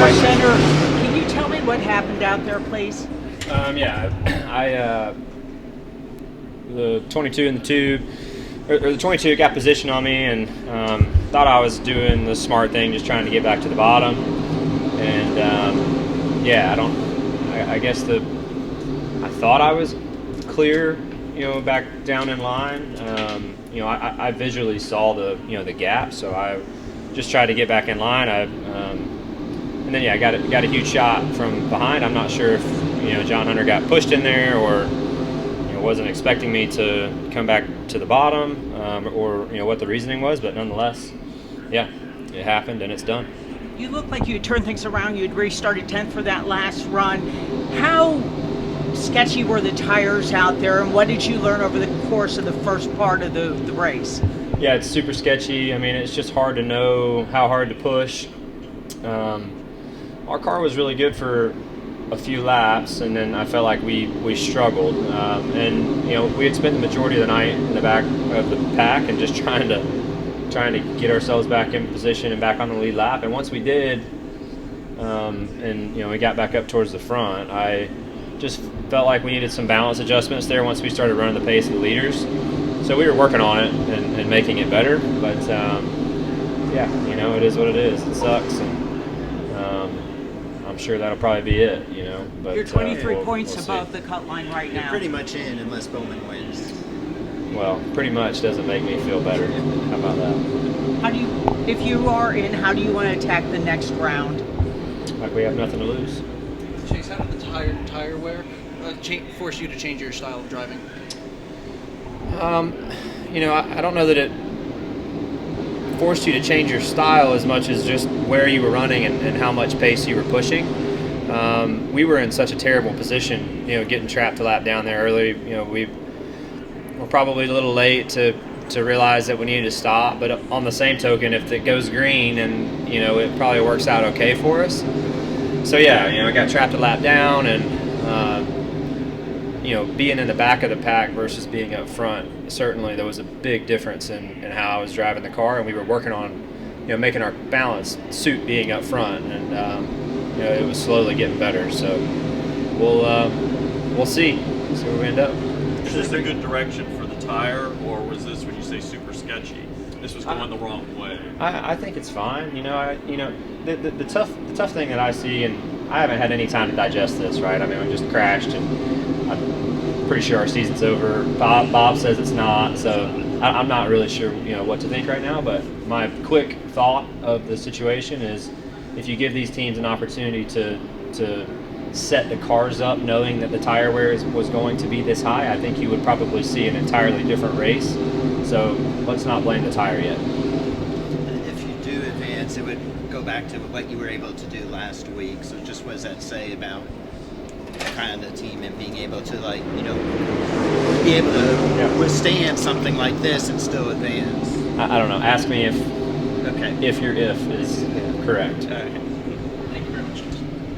our center. Can you tell me what happened out there, please? Yeah, the 22 in the tube, or the 22 got position on me, and thought I was doing the smart thing, just trying to get back to the bottom. And yeah, I guess I thought I was clear, back down in line. I visually saw the gap, so I just tried to get back in line. And then, yeah, I got a huge shot from behind. I'm not sure if, John Hunter got pushed in there or, wasn't expecting me to come back to the bottom, or, what the reasoning was. But nonetheless, yeah, it happened and it's done. You look like you had turned things around. You had restarted 10th for that last run. How sketchy were the tires out there, and what did you learn over the course of the first part of the race? Yeah, it's super sketchy. I mean, it's just hard to know how hard to push. Our car was really good for a few laps, and then I felt like we struggled. And we had spent the majority of the night in the back of the pack and just trying to get ourselves back in position and back on the lead lap. And once we did, and we got back up towards the front, I just felt like we needed some balance adjustments there once we started running the pace of the leaders. So we were working on it and making it better. But yeah, it is what it is. It sucks, and I'm sure that'll probably be it. But you're 23 points above the cut line right now. You're pretty much in unless Bowman wins. Well, pretty much doesn't make me feel better. How about that? If you are in, how do you want to attack the next round? Like we have nothing to lose. Chase, how did the tire wear force you to change your style of driving? I don't know that it forced you to change your style as much as just where you were running and how much pace you were pushing. We were in such a terrible position, getting trapped a lap down there early. We were probably a little late to realize that we needed to stop. But on the same token, if it goes green, and it probably works out okay for us. So yeah, I got trapped a lap down, and being in the back of the pack versus being up front, certainly there was a big difference in how I was driving the car, and we were working on making our balance suit being up front, and it was slowly getting better. So we'll see where we end up. Is this a good direction for the tire, or was this, when you say super sketchy, this was going the wrong way? I think it's fine. The tough thing that I see, and I haven't had any time to digest this, right? I mean, we just crashed, and I'm pretty sure our season's over. Bob says it's not, so I'm not really sure, what to think right now. But my quick thought of the situation is, if you give these teams an opportunity to set the cars up knowing that the tire wear was going to be this high, I think you would probably see an entirely different race. So let's not blame the tire yet. If you do advance, it would go back to what you were able to do last week. So just what does that say about kind of the team and being able to, be able to withstand something like this and still advance? I don't know. Ask me if Okay. if your if is correct. Okay.